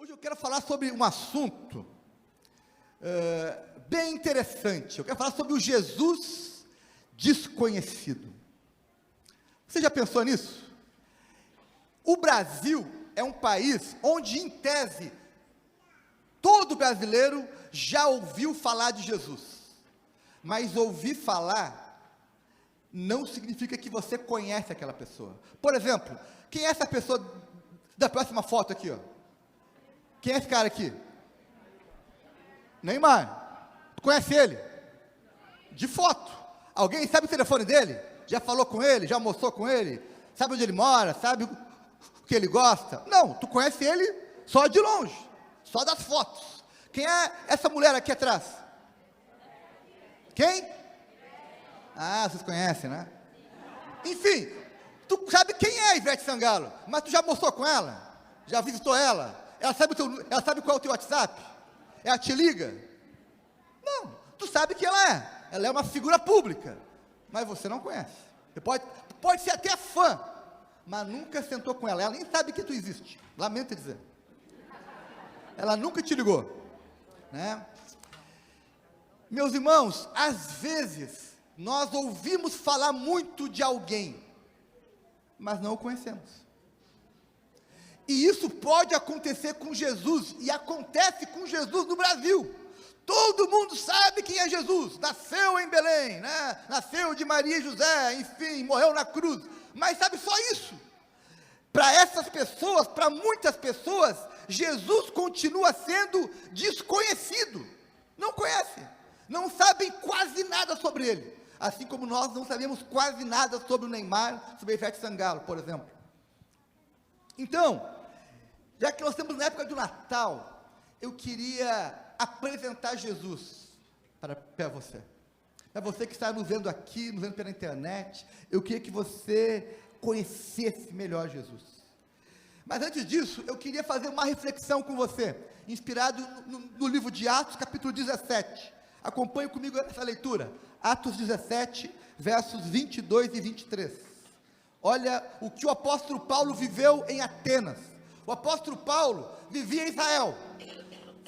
Hoje eu quero falar sobre um assunto bem interessante. Eu quero falar sobre o Jesus desconhecido. Você já pensou nisso? O Brasil é um país onde, em tese, todo brasileiro já ouviu falar de Jesus. Mas ouvir falar não significa que você conhece aquela pessoa. Por exemplo, quem é essa pessoa da próxima foto aqui, ó? Quem é esse cara aqui? Neymar. Tu conhece ele? De foto. Alguém sabe o telefone dele? Já falou com ele? Já almoçou com ele? Sabe onde ele mora? Sabe o que ele gosta? Não, tu conhece ele só de longe, só das fotos. Quem é essa mulher aqui atrás? Quem? Ah, vocês conhecem, né? Enfim, tu sabe quem é a Ivete Sangalo, mas tu já almoçou com ela? Já visitou ela? Ela sabe qual é o teu WhatsApp? Ela te liga? Não, tu sabe que ela é uma figura pública, mas você não conhece. Você pode ser até fã, mas nunca sentou com ela. Ela nem sabe que tu existe, lamento dizer. Ela nunca te ligou, né? Meus irmãos, às vezes nós ouvimos falar muito de alguém, mas não o conhecemos. E isso pode acontecer com Jesus, e acontece com Jesus no Brasil. Todo mundo sabe quem é Jesus, nasceu em Belém, né? Nasceu de Maria e José, enfim, morreu na cruz, mas sabe só isso? Para essas pessoas, para muitas pessoas, Jesus continua sendo desconhecido, não conhecem, não sabem quase nada sobre ele, assim como nós não sabemos quase nada sobre o Neymar, sobre a Ivete Sangalo, por exemplo. Então, já que nós estamos na época do Natal, eu queria apresentar Jesus para você. Para você que está nos vendo aqui, nos vendo pela internet, eu queria que você conhecesse melhor Jesus. Mas antes disso, eu queria fazer uma reflexão com você, inspirado no livro de Atos, capítulo 17. Acompanhe comigo essa leitura. Atos 17, versos 22 e 23. Olha o que o apóstolo Paulo viveu em Atenas. O apóstolo Paulo vivia em Israel,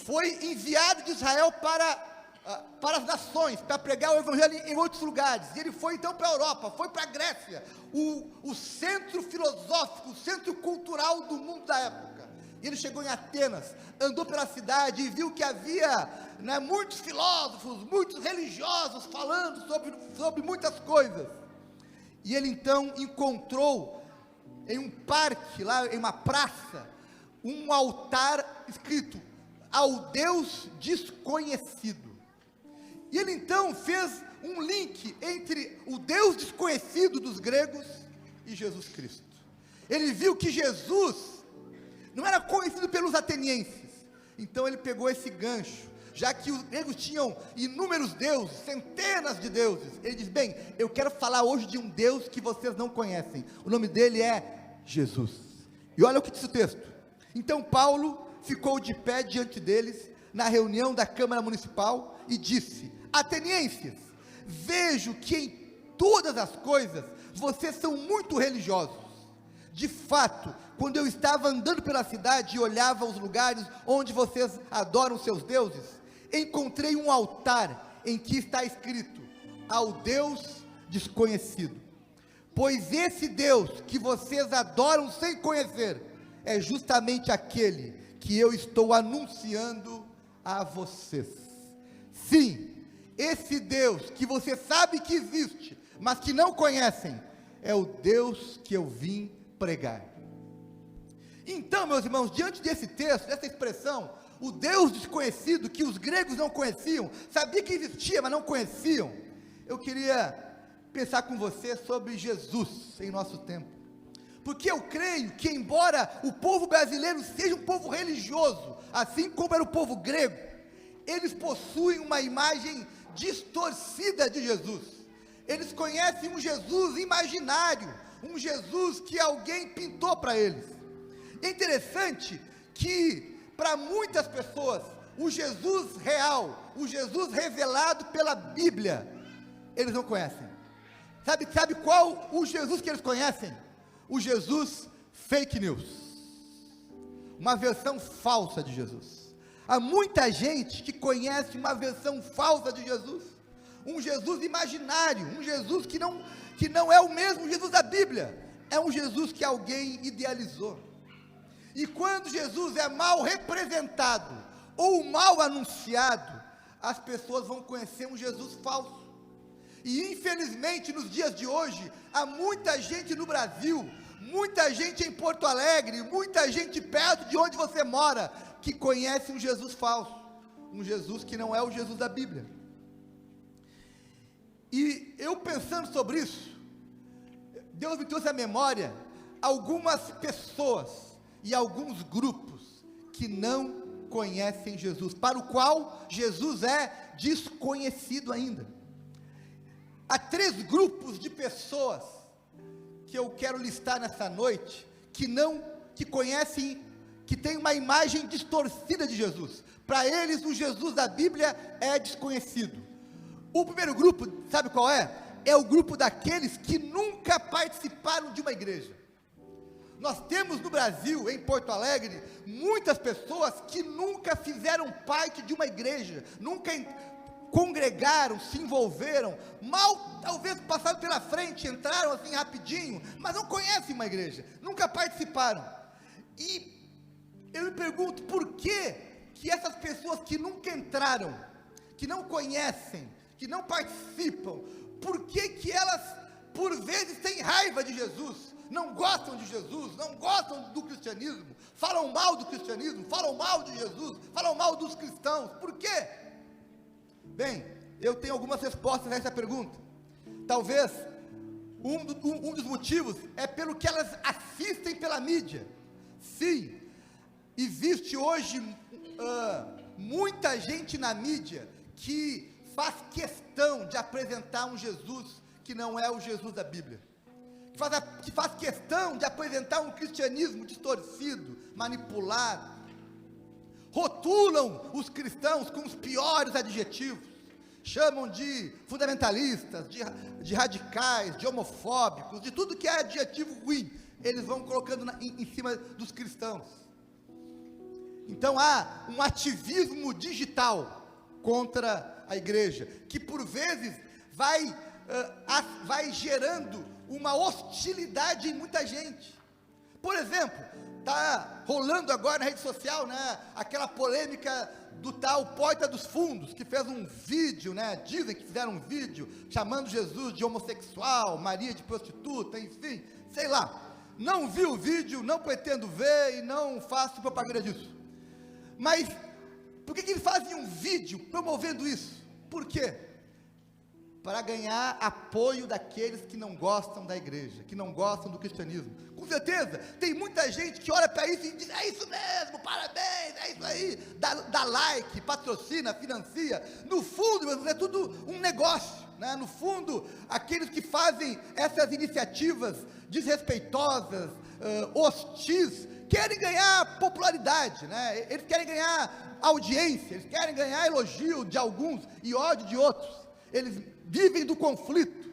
foi enviado de Israel para as nações, para pregar o evangelho em outros lugares. E ele foi então para a Europa, foi para a Grécia, o centro filosófico, o centro cultural do mundo da época. E ele chegou em Atenas, andou pela cidade e viu que havia, né, muitos filósofos, muitos religiosos falando sobre muitas coisas. E ele então encontrou em um parque, lá em uma praça, um altar escrito, ao Deus desconhecido. E ele então fez um link entre o Deus desconhecido dos gregos e Jesus Cristo. Ele viu que Jesus não era conhecido pelos atenienses, então ele pegou esse gancho, já que os gregos tinham inúmeros deuses, centenas de deuses. Ele diz: bem, eu quero falar hoje de um Deus que vocês não conhecem, o nome dele é Jesus. E olha o que diz o texto. Então Paulo ficou de pé diante deles, na reunião da Câmara Municipal, e disse: atenienses, vejo que em todas as coisas, vocês são muito religiosos. De fato, quando eu estava andando pela cidade e olhava os lugares onde vocês adoram seus deuses, encontrei um altar em que está escrito: ao Deus desconhecido. Pois esse Deus que vocês adoram sem conhecer, é justamente aquele que eu estou anunciando a vocês. Sim, esse Deus que você sabe que existe, mas que não conhecem, é o Deus que eu vim pregar. Então, meus irmãos, diante desse texto, dessa expressão, o Deus desconhecido, que os gregos não conheciam, sabia que existia, mas não conheciam, eu queria pensar com você sobre Jesus em nosso tempo, porque eu creio que, embora o povo brasileiro seja um povo religioso, assim como era o povo grego, eles possuem uma imagem distorcida de Jesus. Eles conhecem um Jesus imaginário, um Jesus que alguém pintou para eles. É interessante que, para muitas pessoas, o Jesus real, o Jesus revelado pela Bíblia, eles não conhecem. Sabe qual o Jesus que eles conhecem? O Jesus fake news. uma versão falsa de Jesus. Há muita gente que conhece uma versão falsa de Jesus, um Jesus imaginário, um Jesus que não é o mesmo Jesus da Bíblia, é um Jesus que alguém idealizou. E quando Jesus é mal representado, ou mal anunciado, as pessoas vão conhecer um Jesus falso. E infelizmente nos dias de hoje, há muita gente no Brasil, muita gente em Porto Alegre, muita gente perto de onde você mora, que conhece um Jesus falso, um Jesus que não é o Jesus da Bíblia. E eu pensando sobre isso, Deus me trouxe à memória algumas pessoas e alguns grupos que não conhecem Jesus, para o qual Jesus é desconhecido ainda. Há 3 grupos de pessoas que eu quero listar nessa noite, que conhecem, que tem uma imagem distorcida de Jesus. Para eles, o Jesus da Bíblia é desconhecido. O primeiro grupo, sabe qual é? É o grupo daqueles que nunca participaram de uma igreja. Nós temos no Brasil, em Porto Alegre, muitas pessoas que nunca fizeram parte de uma igreja, nunca congregaram, se envolveram, mal talvez passaram pela frente, entraram assim rapidinho, mas não conhecem uma igreja, nunca participaram. E eu me pergunto, por que essas pessoas que nunca entraram, que não conhecem, que não participam, por que elas, por vezes, têm raiva de Jesus, não gostam de Jesus, não gostam do cristianismo, falam mal do cristianismo, falam mal de Jesus, falam mal dos cristãos? Por quê? Bem, eu tenho algumas respostas a essa pergunta. Talvez um dos motivos é pelo que elas assistem pela mídia. Sim, existe hoje muita gente na mídia que faz questão de apresentar um Jesus que não é o Jesus da Bíblia, que faz questão de apresentar um cristianismo distorcido, manipulado, rotulam os cristãos com os piores adjetivos, chamam de fundamentalistas, de radicais, de homofóbicos, de tudo que é adjetivo ruim, eles vão colocando em cima dos cristãos. Então há um ativismo digital contra a igreja, que por vezes vai gerando uma hostilidade em muita gente. Por exemplo, está rolando agora na rede social, né, aquela polêmica do tal Porta dos Fundos, que fez um vídeo, né, dizem que fizeram um vídeo, chamando Jesus de homossexual, Maria de prostituta, enfim, sei lá. Não vi o vídeo, não pretendo ver e não faço propaganda disso. Mas, por que eles fazem um vídeo promovendo isso? Por quê? Para ganhar apoio daqueles que não gostam da igreja, que não gostam do cristianismo. Com certeza, tem muita gente que olha para isso e diz, é isso mesmo, parabéns, é isso aí, dá like, patrocina, financia. No fundo, é tudo um negócio, né? No fundo, aqueles que fazem essas iniciativas desrespeitosas, hostis, querem ganhar popularidade, né? Eles querem ganhar audiência, eles querem ganhar elogio de alguns e ódio de outros. Eles vivem do conflito.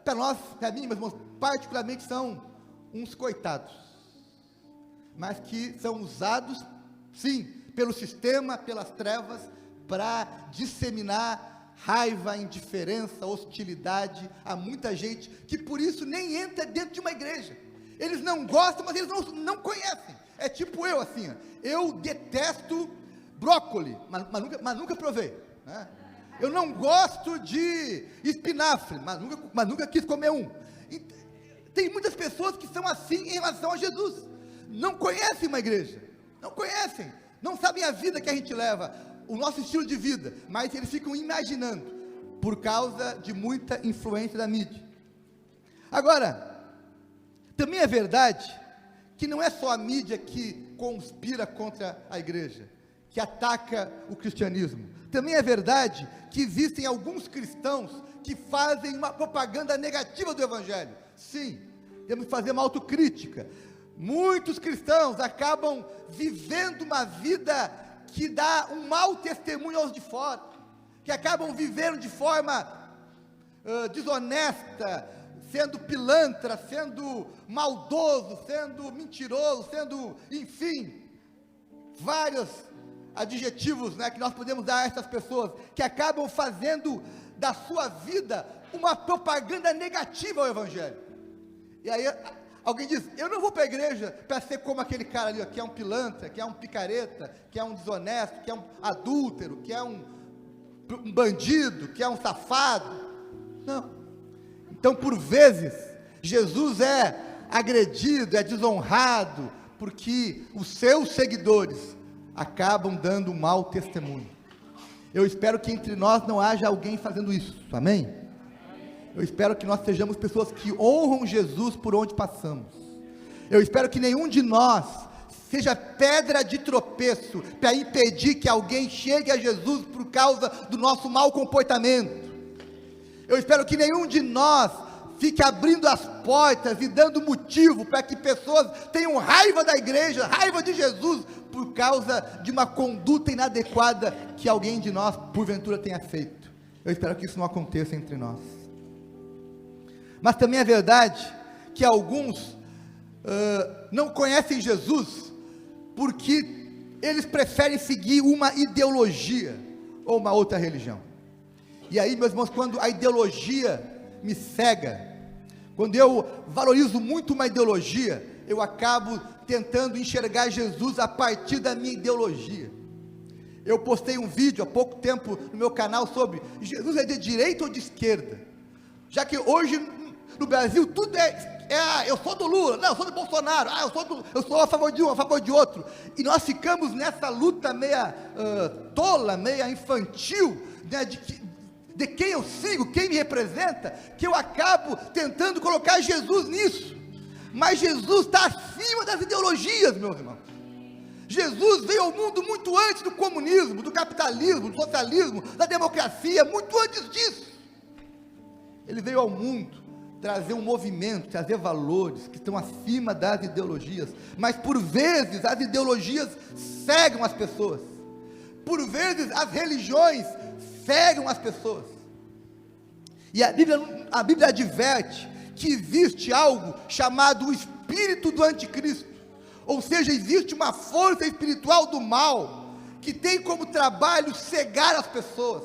Para nós, para mim, meus irmãos, particularmente são uns coitados, mas que são usados, sim, pelo sistema, pelas trevas, para disseminar raiva, indiferença, hostilidade a muita gente, que por isso nem entra dentro de uma igreja. Eles não gostam, mas eles não conhecem. É tipo eu, assim, eu detesto brócoli, mas nunca provei, né? Eu não gosto de espinafre, mas nunca quis comer um. E tem muitas pessoas que são assim em relação a Jesus. Não conhecem uma igreja, não conhecem, não sabem a vida que a gente leva, o nosso estilo de vida, mas eles ficam imaginando, por causa de muita influência da mídia. Agora, também é verdade que não é só a mídia que conspira contra a igreja, que ataca o cristianismo. Também é verdade que existem alguns cristãos que fazem uma propaganda negativa do evangelho. Sim, temos que fazer uma autocrítica. Muitos cristãos acabam vivendo uma vida que dá um mau testemunho aos de fora, que acabam vivendo de forma desonesta, sendo pilantra, sendo maldoso, sendo mentiroso, sendo, enfim, vários adjetivos, né, que nós podemos dar a essas pessoas, que acabam fazendo da sua vida uma propaganda negativa ao Evangelho. E aí alguém diz, eu não vou para a igreja para ser como aquele cara ali, ó, que é um pilantra, que é um picareta, que é um desonesto, que é um adúltero, que é um bandido, que é um safado. Não. Então, por vezes, Jesus é agredido, é desonrado, porque os seus seguidores acabam dando um mau testemunho. Eu espero que entre nós não haja alguém fazendo isso, amém? Eu espero que nós sejamos pessoas que honram Jesus por onde passamos. Eu espero que nenhum de nós seja pedra de tropeço para impedir que alguém chegue a Jesus por causa do nosso mau comportamento. Eu espero que nenhum de nós fique abrindo as portas e dando motivo para que pessoas tenham raiva da igreja, raiva de Jesus, por causa de uma conduta inadequada que alguém de nós, porventura, tenha feito. Eu espero que isso não aconteça entre nós. Mas também é verdade que alguns não conhecem Jesus porque eles preferem seguir uma ideologia ou uma outra religião. E aí, meus irmãos, quando a ideologia me cega, quando eu valorizo muito uma ideologia, eu acabo tentando enxergar Jesus a partir da minha ideologia. Eu postei um vídeo há pouco tempo no meu canal sobre Jesus é de direita ou de esquerda, já que hoje no Brasil tudo eu sou do Lula, não, eu sou do Bolsonaro, eu sou a favor de um, a favor de outro, e nós ficamos nessa luta meia tola, meia infantil, né, de quem eu sigo, quem me representa, que eu acabo tentando colocar Jesus nisso. Mas Jesus está acima das ideologias, meus irmãos. Jesus veio ao mundo muito antes do comunismo, do capitalismo, do socialismo, da democracia, muito antes disso. Ele veio ao mundo trazer um movimento, trazer valores que estão acima das ideologias. Mas por vezes as ideologias cegam as pessoas. Por vezes as religiões cegam as pessoas. E a Bíblia adverte que existe algo chamado o espírito do anticristo, ou seja, existe uma força espiritual do mal, que tem como trabalho cegar as pessoas,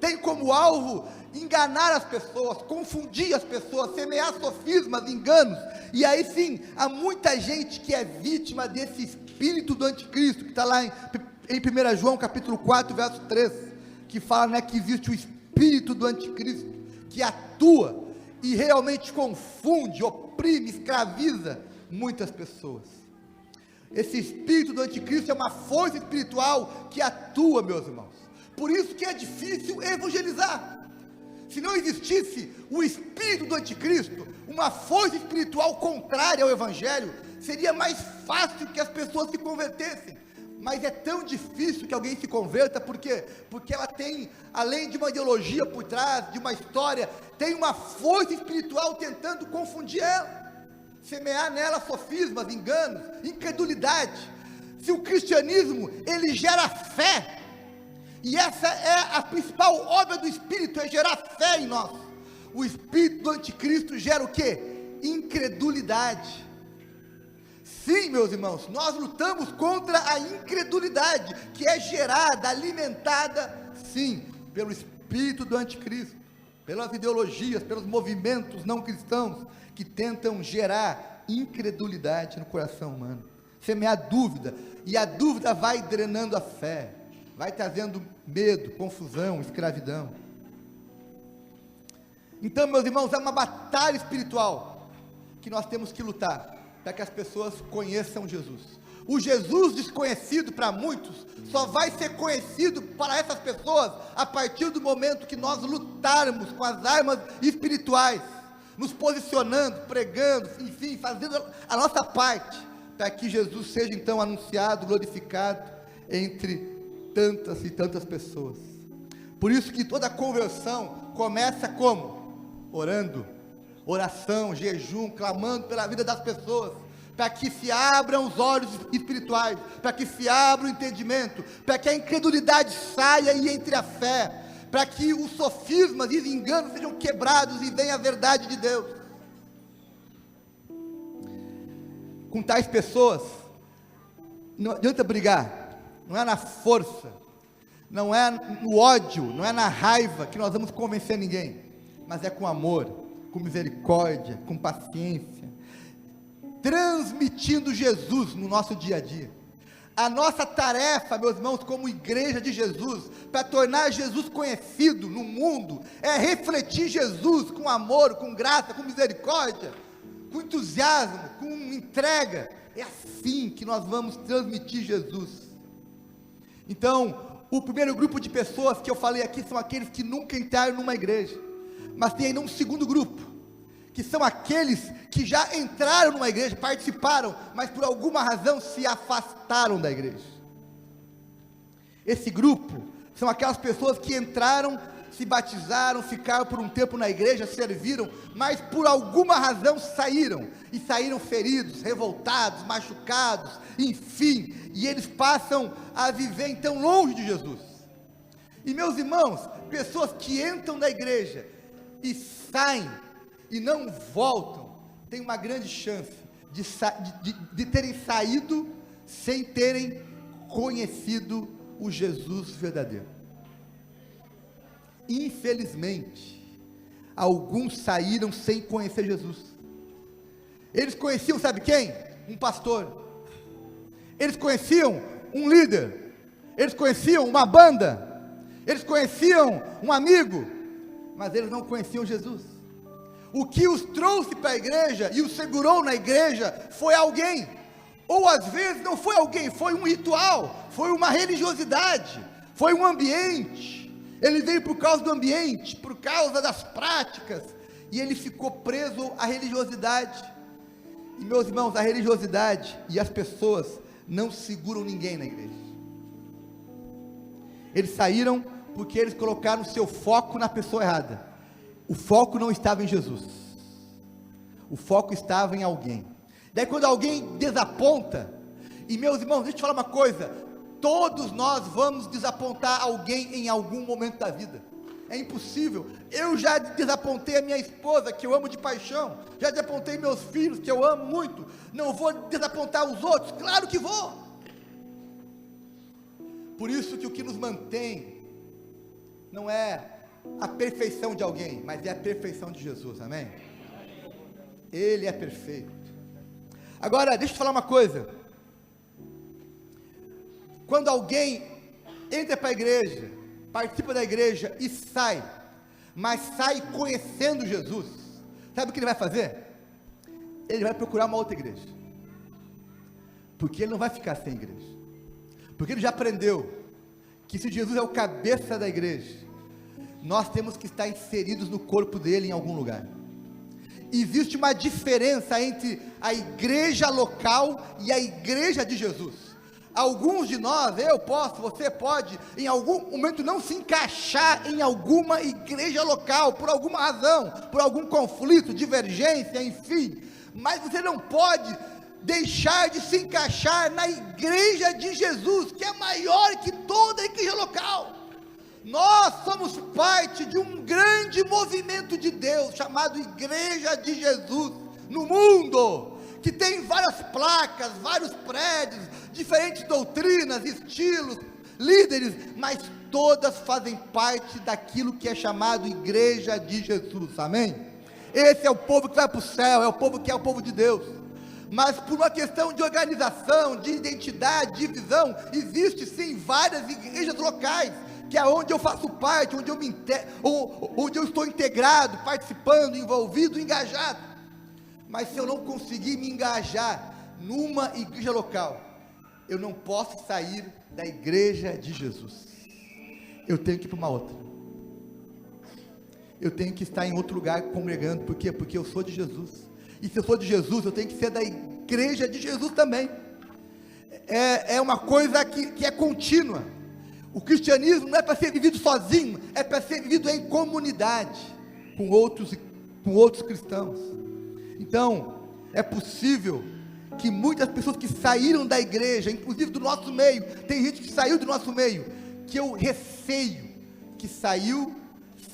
tem como alvo enganar as pessoas, confundir as pessoas, semear sofismas, enganos, e aí sim, há muita gente que é vítima desse espírito do anticristo, que está lá em 1 João capítulo 4, verso 3, que fala, né, que existe o espírito do anticristo, que atua e realmente confunde, oprime, escraviza muitas pessoas. Esse espírito do anticristo é uma força espiritual que atua, meus irmãos. Por isso que é difícil evangelizar. Se não existisse o espírito do anticristo, uma força espiritual contrária ao evangelho, seria mais fácil que as pessoas se convertessem. Mas é tão difícil que alguém se converta, por quê? Porque ela tem, além de uma ideologia por trás, de uma história, tem uma força espiritual tentando confundir ela, semear nela sofismas, enganos, incredulidade. Se o cristianismo, ele gera fé, e essa é a principal obra do Espírito, é gerar fé em nós. O Espírito do anticristo gera o quê? Incredulidade. Sim, meus irmãos, nós lutamos contra a incredulidade, que é gerada, alimentada, sim, pelo espírito do anticristo, pelas ideologias, pelos movimentos não cristãos, que tentam gerar incredulidade no coração humano, semear dúvida, e a dúvida vai drenando a fé, vai trazendo medo, confusão, escravidão. Então, meus irmãos, é uma batalha espiritual, que nós temos que lutar, para que as pessoas conheçam Jesus. O Jesus desconhecido para muitos, só vai ser conhecido para essas pessoas, a partir do momento que nós lutarmos com as armas espirituais, nos posicionando, pregando, enfim, fazendo a nossa parte, para que Jesus seja então anunciado, glorificado, entre tantas e tantas pessoas. Por isso que toda conversão começa como? Orando, oração, jejum, clamando pela vida das pessoas, para que se abram os olhos espirituais, para que se abra o entendimento, para que a incredulidade saia e entre a fé, para que os sofismas e os enganos sejam quebrados e venha a verdade de Deus. com tais pessoas, não adianta brigar, não é na força, não é no ódio, não é na raiva que nós vamos convencer ninguém, mas é com amor, com misericórdia, com paciência, transmitindo Jesus no nosso dia a dia. A nossa tarefa, meus irmãos, como igreja de Jesus, para tornar Jesus conhecido no mundo, é refletir Jesus com amor, com graça, com misericórdia, com entusiasmo, com entrega. É assim que nós vamos transmitir Jesus. Então, o primeiro grupo de pessoas que eu falei aqui são aqueles que nunca entraram numa igreja, mas tem ainda um segundo grupo, que são aqueles que já entraram numa igreja, participaram, mas por alguma razão se afastaram da igreja. Esse grupo são aquelas pessoas que entraram, se batizaram, ficaram por um tempo na igreja, serviram, mas por alguma razão saíram, e saíram feridos, revoltados, machucados, enfim, e eles passam a viver então longe de Jesus. E meus irmãos, pessoas que entram na igreja e saem, e não voltam, tem uma grande chance de terem saído sem terem conhecido o Jesus verdadeiro. Infelizmente, alguns saíram sem conhecer Jesus. Eles conheciam, sabe quem? Um pastor. Eles conheciam um líder. Eles conheciam uma banda. Eles conheciam um amigo, mas eles não conheciam Jesus. O que os trouxe para a igreja e os segurou na igreja foi alguém, ou às vezes não foi alguém, foi um ritual, foi uma religiosidade, foi um ambiente. Ele veio por causa do ambiente, por causa das práticas, e ele ficou preso à religiosidade. E meus irmãos, a religiosidade e as pessoas não seguram ninguém na igreja. Eles saíram porque eles colocaram o seu foco na pessoa errada. O foco não estava em Jesus, o foco estava em alguém. Daí quando alguém desaponta, e meus irmãos, deixa eu te falar uma coisa, todos nós vamos desapontar alguém em algum momento da vida, é impossível. Eu já desapontei a minha esposa, que eu amo de paixão, já desapontei meus filhos, que eu amo muito, não vou desapontar os outros? Claro que vou. Por isso que o que nos mantém, não é a perfeição de alguém, mas é a perfeição de Jesus, amém? Ele é perfeito. Agora, deixa eu te falar uma coisa, quando alguém entra para a igreja, participa da igreja e sai, mas sai conhecendo Jesus, sabe o que ele vai fazer? Ele vai procurar uma outra igreja, porque ele não vai ficar sem igreja, porque ele já aprendeu, que se Jesus é o cabeça da igreja, nós temos que estar inseridos no corpo dele em algum lugar. Existe uma diferença entre a igreja local e a igreja de Jesus. Alguns de nós, eu posso, você pode, em algum momento não se encaixar em alguma igreja local, por alguma razão, por algum conflito, divergência, enfim, mas você não pode deixar de se encaixar na igreja de Jesus, que é maior que toda a igreja local. Nós somos parte de um grande movimento de Deus, chamado Igreja de Jesus, no mundo, que tem várias placas, vários prédios, diferentes doutrinas, estilos, líderes, mas todas fazem parte daquilo que é chamado Igreja de Jesus, amém? Esse é o povo que vai para o céu, é o povo que é o povo de Deus. Mas por uma questão de organização, de identidade, de visão, existe sim várias igrejas locais, que é onde eu faço parte, onde eu estou integrado, participando, envolvido, engajado. Mas se eu não conseguir me engajar numa igreja local, eu não posso sair da igreja de Jesus, eu tenho que ir para uma outra, eu tenho que estar em outro lugar congregando. Por quê? Porque eu sou de Jesus, e se eu sou de Jesus, eu tenho que ser da igreja de Jesus também. É uma coisa que é contínua. O cristianismo não é para ser vivido sozinho, é para ser vivido em comunidade, com outros cristãos. Então, é possível que muitas pessoas que saíram da igreja, inclusive do nosso meio, tem gente que saiu do nosso meio, que eu receio, que saiu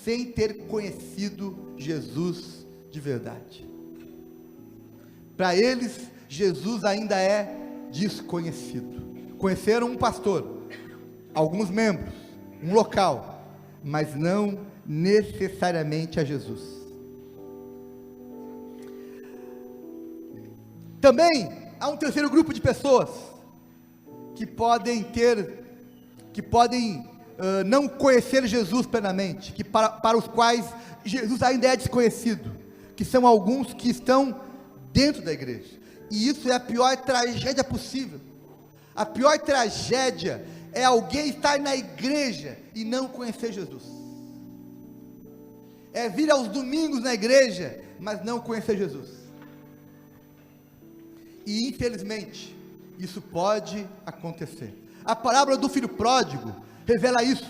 sem ter conhecido Jesus de verdade. Para eles, Jesus ainda é desconhecido. Conheceram um pastor, alguns membros, um local, mas não necessariamente a Jesus. Também há um terceiro grupo de pessoas que podem não conhecer Jesus plenamente, que para os quais Jesus ainda é desconhecido, que são alguns que estão dentro da igreja, e isso é a pior tragédia possível. A pior tragédia é alguém estar na igreja e não conhecer Jesus, é vir aos domingos na igreja, mas não conhecer Jesus, e infelizmente, isso pode acontecer. A parábola do filho pródigo revela isso.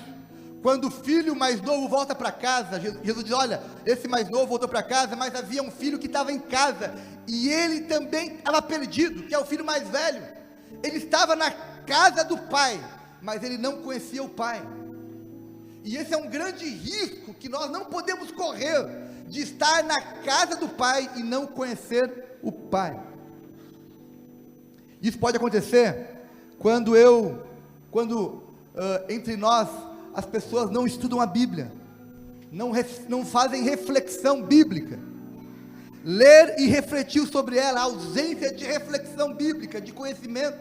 Quando o filho mais novo volta para casa, Jesus diz: olha, esse mais novo voltou para casa, mas havia um filho que estava em casa, e ele também estava perdido, que é o filho mais velho. Ele estava na casa do pai, mas ele não conhecia o pai. E esse é um grande risco que nós não podemos correr, de estar na casa do pai e não conhecer o pai. Isso pode acontecer quando entre nós as pessoas não estudam a Bíblia, não fazem reflexão bíblica, ler e refletir sobre ela, a ausência de reflexão bíblica, de conhecimento,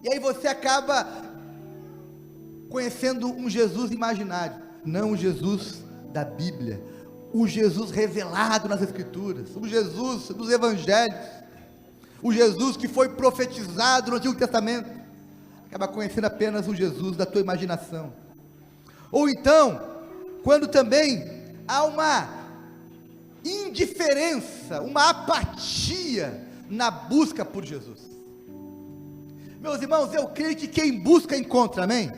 e aí você acaba conhecendo um Jesus imaginário, não o Jesus da Bíblia, o Jesus revelado nas Escrituras, o Jesus dos Evangelhos, o Jesus que foi profetizado no Antigo Testamento. Acaba conhecendo apenas o Jesus da tua imaginação. Ou então, quando também há uma indiferença, uma apatia na busca por Jesus. Meus irmãos, eu creio que quem busca encontra, amém?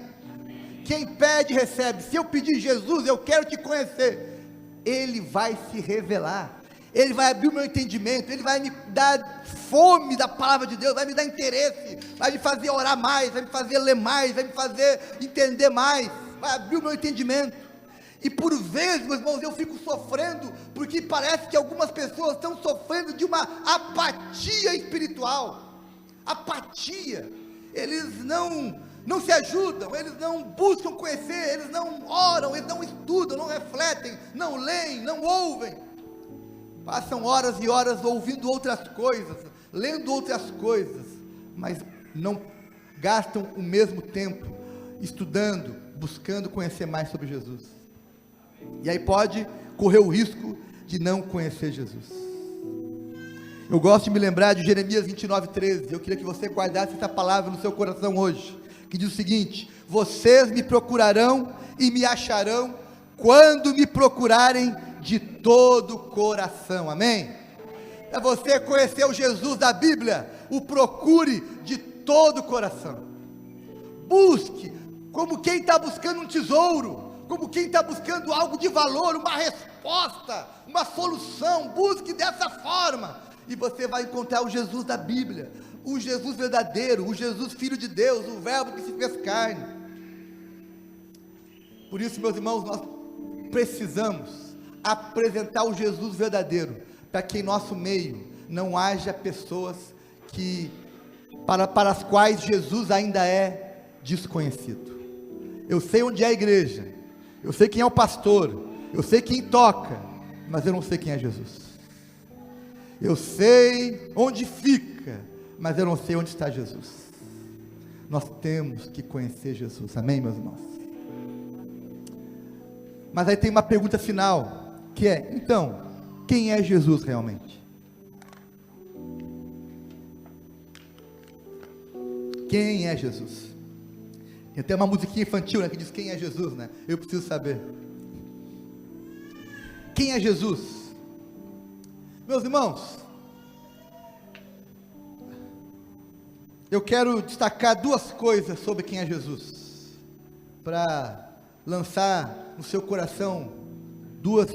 Quem pede recebe. Se eu pedir: Jesus, eu quero te conhecer, Ele vai se revelar, Ele vai abrir o meu entendimento, Ele vai me dar fome da palavra de Deus, vai me dar interesse, vai me fazer orar mais, vai me fazer ler mais, vai me fazer entender mais, vai abrir o meu entendimento. E por vezes, meus irmãos, eu fico sofrendo, porque parece que algumas pessoas estão sofrendo de uma apatia espiritual, apatia. Eles não se ajudam, eles não buscam conhecer, eles não oram, eles não estudam, não refletem, não leem, não ouvem, passam horas e horas ouvindo outras coisas, lendo outras coisas, mas não gastam o mesmo tempo estudando, buscando conhecer mais sobre Jesus, e aí pode correr o risco de não conhecer Jesus. Eu gosto de me lembrar de Jeremias 29:13, eu queria que você guardasse essa palavra no seu coração hoje, que diz o seguinte: vocês me procurarão e me acharão, quando me procurarem de todo o coração, amém? É você conhecer o Jesus da Bíblia, o procure de todo o coração, busque, como quem está buscando um tesouro, como quem está buscando algo de valor, uma resposta, uma solução, busque dessa forma, e você vai encontrar o Jesus da Bíblia, o Jesus verdadeiro, o Jesus Filho de Deus, o Verbo que se fez carne. Por isso, meus irmãos, nós precisamos apresentar o Jesus verdadeiro, para que em nosso meio não haja pessoas para as quais Jesus ainda é desconhecido. Eu sei onde é a igreja, eu sei quem é o pastor, eu sei quem toca, mas eu não sei quem é Jesus. Eu sei onde fica, mas eu não sei onde está Jesus. Nós temos que conhecer Jesus, amém, meus irmãos? Mas aí tem uma pergunta final, que é: então, quem é Jesus realmente? Quem é Jesus? Tem até uma musiquinha infantil, né, que diz: quem é Jesus, né? Eu preciso saber. Quem é Jesus? Meus irmãos, eu quero destacar duas coisas sobre quem é Jesus, para lançar no seu coração duas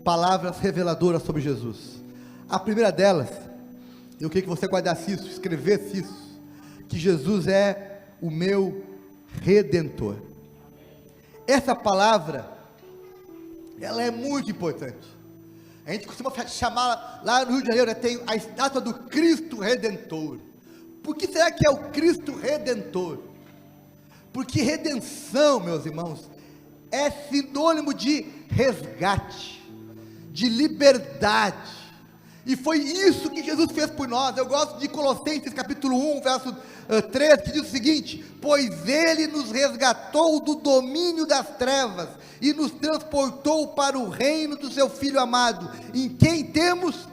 palavras reveladoras sobre Jesus. A primeira delas, eu queria que você guardasse isso, escrevesse isso, que Jesus é o meu Redentor. Essa palavra, ela é muito importante. A gente costuma chamar, lá no Rio de Janeiro, tem a estátua do Cristo Redentor. Por que será que é o Cristo Redentor? Porque redenção, meus irmãos, é sinônimo de resgate, de liberdade. E foi isso que Jesus fez por nós. Eu gosto de Colossenses capítulo 1, verso 3, que diz o seguinte: pois Ele nos resgatou do domínio das trevas, e nos transportou para o reino do seu Filho amado, em quem temos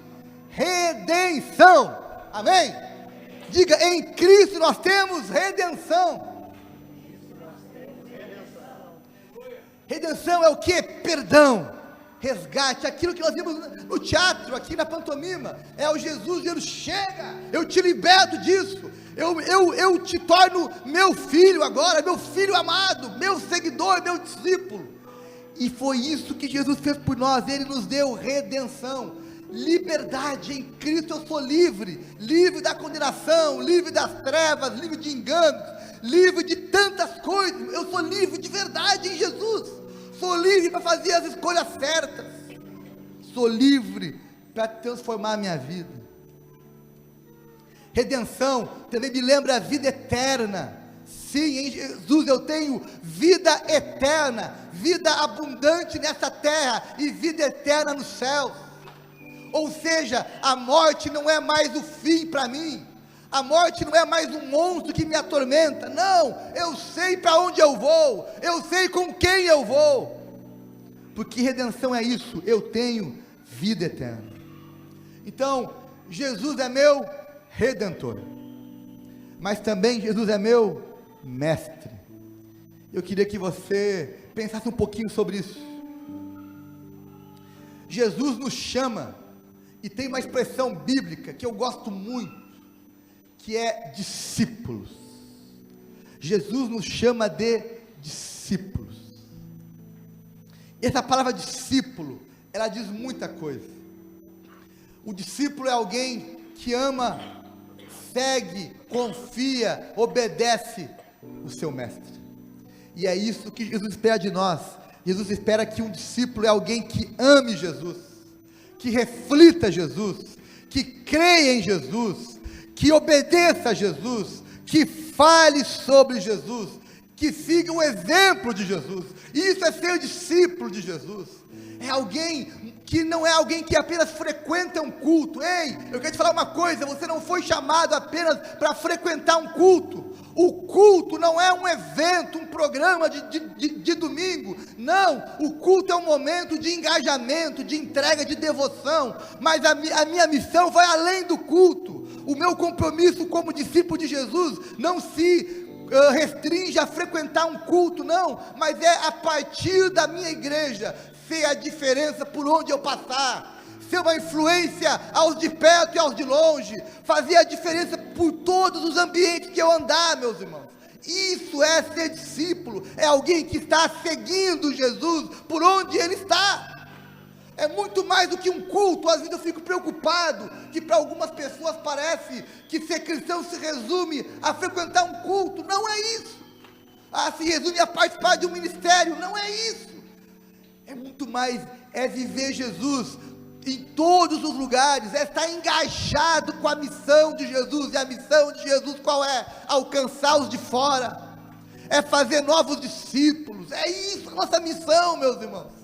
redenção. Amém? Diga, em Cristo nós temos redenção. Redenção é o que? Perdão, resgate, aquilo que nós vimos no teatro, aqui na pantomima, é o Jesus dizendo: chega, eu te liberto disso, eu te torno meu filho agora, meu filho amado, meu seguidor, meu discípulo. E foi isso que Jesus fez por nós. Ele nos deu redenção, liberdade. Em Cristo eu sou livre, livre da condenação, livre das trevas, livre de enganos, livre de tantas coisas. Eu sou livre de verdade em Jesus, sou livre para fazer as escolhas certas, sou livre para transformar a minha vida. Redenção também me lembra a vida eterna. Sim, em Jesus eu tenho vida eterna, vida abundante nessa terra e vida eterna no céu. Ou seja, a morte não é mais o fim para mim, a morte não é mais um monstro que me atormenta. Não, eu sei para onde eu vou, eu sei com quem eu vou, porque redenção é isso, eu tenho vida eterna. Então, Jesus é meu Redentor, mas também Jesus é meu Mestre. Eu queria que você pensasse um pouquinho sobre isso. Jesus nos chama, e tem uma expressão bíblica que eu gosto muito, que é discípulos. Jesus nos chama de discípulos. Essa palavra discípulo, ela diz muita coisa. O discípulo é alguém que ama, segue, confia, obedece o seu mestre. E é isso que Jesus espera de nós. Jesus espera que um discípulo é alguém que ame Jesus, que reflita Jesus, que creia em Jesus, que obedeça a Jesus, que fale sobre Jesus, que siga o exemplo de Jesus. Isso é ser discípulo de Jesus. É alguém que não é alguém que apenas frequenta um culto. Ei, eu quero te falar uma coisa: você não foi chamado apenas para frequentar um culto. O culto não é um evento, um programa de domingo. Não, o culto é um momento de engajamento, de entrega, de devoção. Mas a minha missão vai além do culto. O meu compromisso como discípulo de Jesus não se restringe a frequentar um culto, não, mas é a partir da minha igreja ser a diferença por onde eu passar, ser uma influência aos de perto e aos de longe, fazer a diferença por todos os ambientes que eu andar, meus irmãos. Isso é ser discípulo, é alguém que está seguindo Jesus por onde ele está. É muito mais do que um culto. Às vezes eu fico preocupado que para algumas pessoas parece que ser cristão se resume a frequentar um culto. Não é isso. Se resume a participar de um ministério. Não é isso. É muito mais, é viver Jesus em todos os lugares, é estar engajado com a missão de Jesus. E a missão de Jesus qual é? Alcançar os de fora, é fazer novos discípulos. É isso a nossa missão, meus irmãos.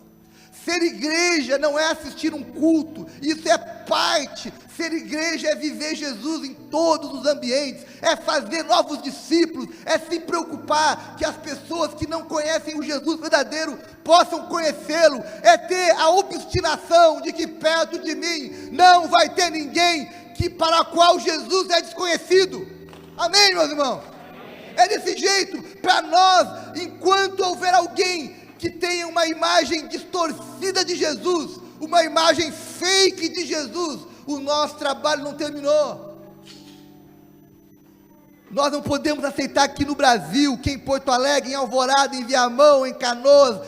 Ser igreja não é assistir um culto, isso é parte. Ser igreja é viver Jesus em todos os ambientes, é fazer novos discípulos, é se preocupar que as pessoas que não conhecem o Jesus verdadeiro possam conhecê-lo, é ter a obstinação de que perto de mim não vai ter ninguém para a qual Jesus é desconhecido. Amém, meus irmãos? É desse jeito. Para nós, enquanto houver alguém que tenha uma imagem distorcida de Jesus, uma imagem fake de Jesus, o nosso trabalho não terminou. Nós não podemos aceitar aqui no Brasil, que em Porto Alegre, em Alvorada, em Viamão, em Canoas,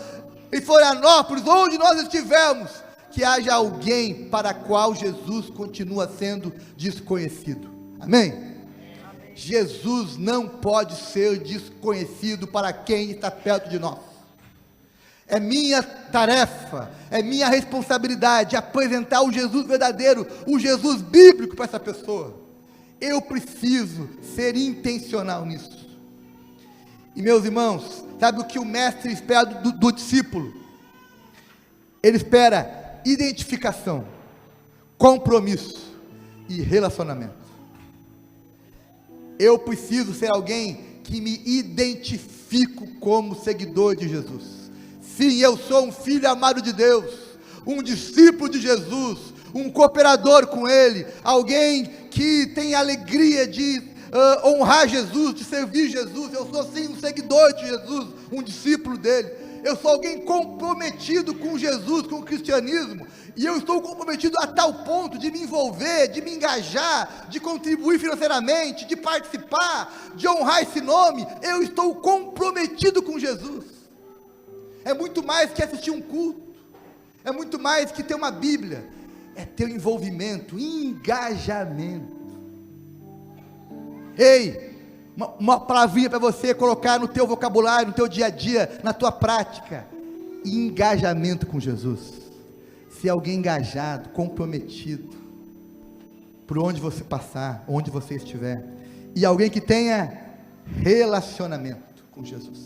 em Florianópolis, onde nós estivermos, que haja alguém para qual Jesus continua sendo desconhecido. Amém? Jesus não pode ser desconhecido para quem está perto de nós. É minha tarefa, é minha responsabilidade apresentar o Jesus verdadeiro, o Jesus bíblico para essa pessoa. Eu preciso ser intencional nisso. E meus irmãos, sabe o que o mestre espera do discípulo? Ele espera identificação, compromisso e relacionamento. Eu preciso ser alguém que me identifico como seguidor de Jesus. Sim, eu sou um filho amado de Deus, um discípulo de Jesus, um cooperador com Ele, alguém que tem a alegria de honrar Jesus, de servir Jesus. Eu sou sim um seguidor de Jesus, um discípulo dele. Eu sou alguém comprometido com Jesus, com o cristianismo, e eu estou comprometido a tal ponto de me envolver, de me engajar, de contribuir financeiramente, de participar, de honrar esse nome. Eu estou comprometido com Jesus. É muito mais que assistir um culto, é muito mais que ter uma Bíblia, é ter um envolvimento, engajamento. Ei, uma palavrinha para você colocar no teu vocabulário, no teu dia a dia, na tua prática: engajamento com Jesus. Ser alguém engajado, comprometido, por onde você passar, onde você estiver, e alguém que tenha relacionamento com Jesus.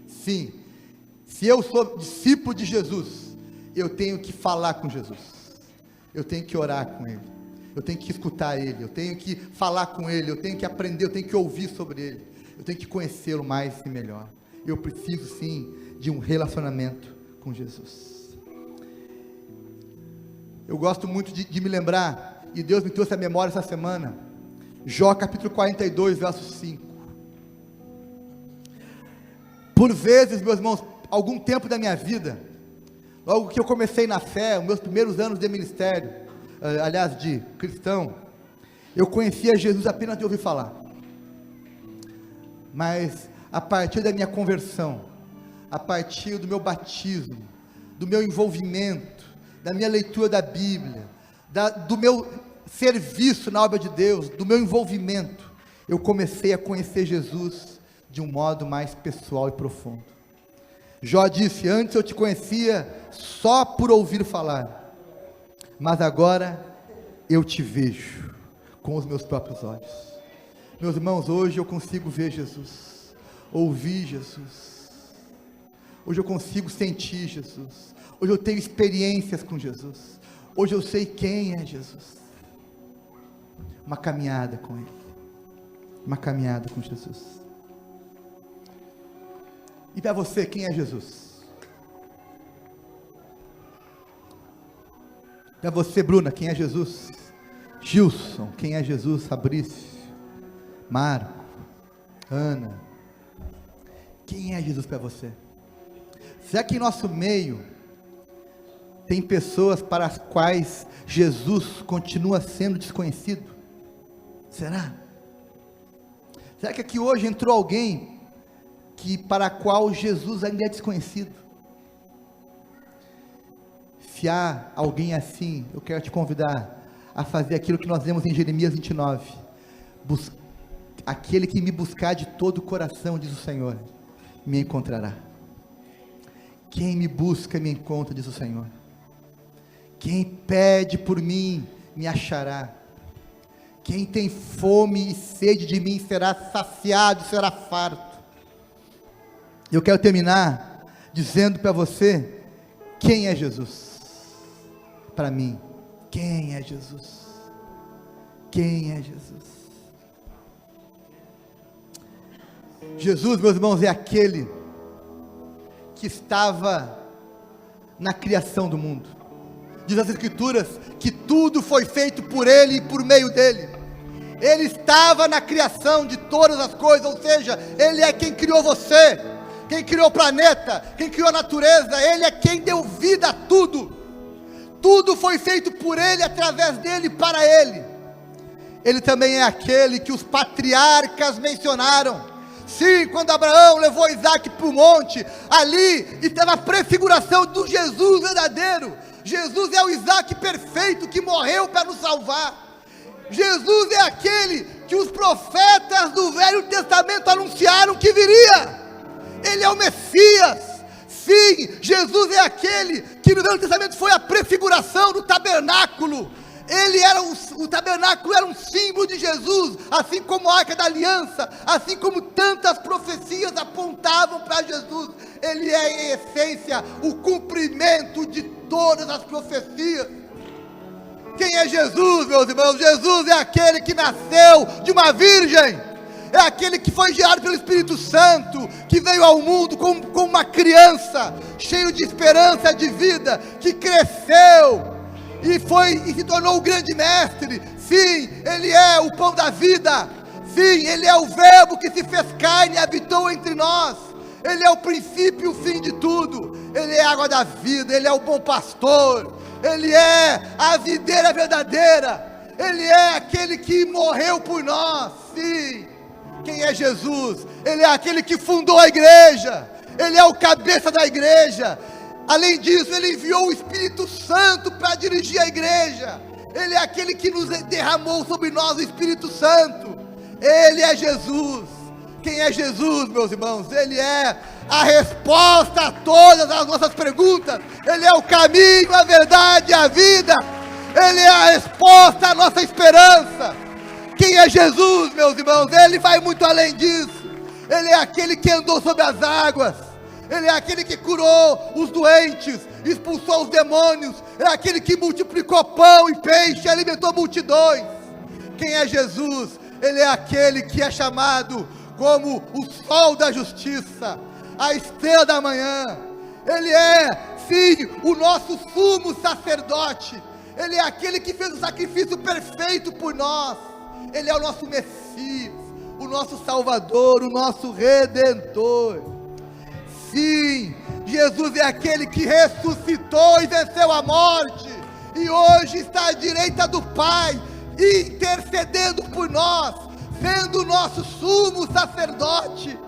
Sim, se eu sou discípulo de Jesus, eu tenho que falar com Jesus, eu tenho que orar com Ele, eu tenho que escutar Ele, eu tenho que falar com Ele, eu tenho que aprender, eu tenho que ouvir sobre Ele, eu tenho que conhecê-lo mais e melhor. Eu preciso sim de um relacionamento com Jesus. Eu gosto muito de me lembrar, e Deus me trouxe a memória essa semana, Jó capítulo 42, verso 5. Por vezes, meus irmãos, algum tempo da minha vida, logo que eu comecei na fé, os meus primeiros anos de ministério, aliás, de cristão, eu conhecia Jesus apenas de ouvir falar. Mas a partir da minha conversão, a partir do meu batismo, do meu envolvimento, da minha leitura da Bíblia, do meu serviço na obra de Deus, do meu envolvimento, eu comecei a conhecer Jesus de um modo mais pessoal e profundo. Jó disse: antes eu te conhecia só por ouvir falar, mas agora eu te vejo com os meus próprios olhos. Meus irmãos, hoje eu consigo ver Jesus, ouvir Jesus, hoje eu consigo sentir Jesus, hoje eu tenho experiências com Jesus, hoje eu sei quem é Jesus. Uma caminhada com Ele, uma caminhada com Jesus. E para você, quem é Jesus? Para você, Bruna, quem é Jesus? Gilson, quem é Jesus? Fabrício, Marco, Ana, quem é Jesus para você? Será que em nosso meio tem pessoas para as quais Jesus continua sendo desconhecido? Será? Será que aqui hoje entrou alguém para a qual Jesus ainda é desconhecido? Se há alguém assim, eu quero te convidar a fazer aquilo que nós vemos em Jeremias 29, aquele que me buscar de todo o coração, diz o Senhor, me encontrará. Quem me busca me encontra, diz o Senhor. Quem pede por mim me achará. Quem tem fome e sede de mim será saciado, será farto. Eu quero terminar dizendo para você, quem é Jesus? Para mim, quem é Jesus? Quem é Jesus? Jesus, meus irmãos, é aquele que estava na criação do mundo. Diz as Escrituras que tudo foi feito por Ele e por meio dEle. Ele estava na criação de todas as coisas, ou seja, Ele é quem criou você, quem criou o planeta, quem criou a natureza. Ele é quem deu vida a tudo. Tudo foi feito por Ele, através dEle e para Ele. Ele também é aquele que os patriarcas mencionaram. Sim, quando Abraão levou Isaac para o monte, ali estava a prefiguração do Jesus verdadeiro. Jesus é o Isaac perfeito que morreu para nos salvar. Jesus é aquele que os profetas do Velho Testamento anunciaram que viria. Ele é o Messias. Sim, Jesus é aquele que no Velho Testamento foi a prefiguração do tabernáculo. O tabernáculo era um símbolo de Jesus, assim como a Arca da Aliança, assim como tantas profecias apontavam para Jesus. Ele é, em essência, o cumprimento de todas as profecias. Quem é Jesus, meus irmãos? Jesus é aquele que nasceu de uma virgem, é aquele que foi gerado pelo Espírito Santo, que veio ao mundo como uma criança, cheio de esperança de vida, que cresceu e se tornou o grande mestre. Sim, Ele é o pão da vida. Sim, Ele é o verbo que se fez carne e habitou entre nós. Ele é o princípio e o fim de tudo. Ele é a água da vida, Ele é o bom pastor, Ele é a videira verdadeira, Ele é aquele que morreu por nós. Sim, quem é Jesus? Ele é aquele que fundou a igreja, Ele é o cabeça da igreja. Além disso, Ele enviou o Espírito Santo para dirigir a igreja. Ele é aquele que nos derramou sobre nós o Espírito Santo. Ele é Jesus. Quem é Jesus, meus irmãos? Ele é a resposta a todas as nossas perguntas. Ele é o caminho, a verdade e a vida. Ele é a resposta à nossa esperança. Quem é Jesus, meus irmãos? Ele vai muito além disso. Ele é aquele que andou sobre as águas. Ele é aquele que curou os doentes, expulsou os demônios. É aquele que multiplicou pão e peixe, alimentou multidões. Quem é Jesus? Ele é aquele que é chamado como o sol da justiça, a estrela da manhã. Ele é, sim, o nosso sumo sacerdote. Ele é aquele que fez o sacrifício perfeito por nós. Ele é o nosso Messias, o nosso Salvador, o nosso Redentor. Sim, Jesus é aquele que ressuscitou e venceu a morte, e hoje está à direita do Pai, intercedendo por nós, sendo o nosso sumo sacerdote.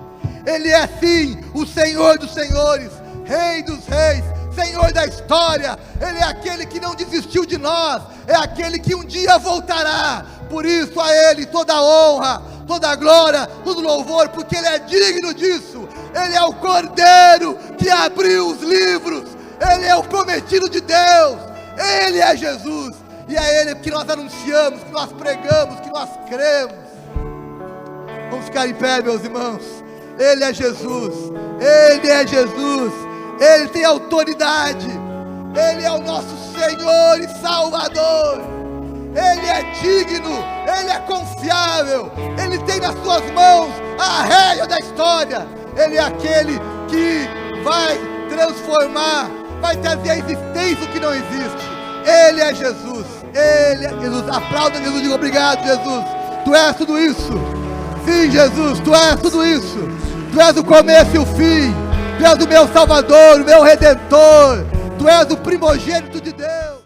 Ele é sim o Senhor dos senhores, Rei dos reis, Senhor da história. Ele é aquele que não desistiu de nós, é aquele que um dia voltará. Por isso a Ele toda a honra, toda a glória, todo louvor, porque Ele é digno disso. Ele é o Cordeiro que abriu os livros, Ele é o prometido de Deus, Ele é Jesus, e é Ele que nós anunciamos, que nós pregamos, que nós cremos. Vamos ficar em pé, meus irmãos. Ele é Jesus, Ele é Jesus, Ele tem autoridade, Ele é o nosso Senhor e Salvador. Ele é digno, Ele é confiável, Ele tem nas suas mãos a rédea da história. Ele é aquele que vai transformar, vai trazer à existência o que não existe. Ele é Jesus, Ele é Jesus. Aplauda Jesus, diga obrigado, Jesus. Tu és tudo isso. Sim, Jesus, Tu és tudo isso. Tu és o começo e o fim. Tu és o meu Salvador, o meu Redentor. Tu és o primogênito de Deus.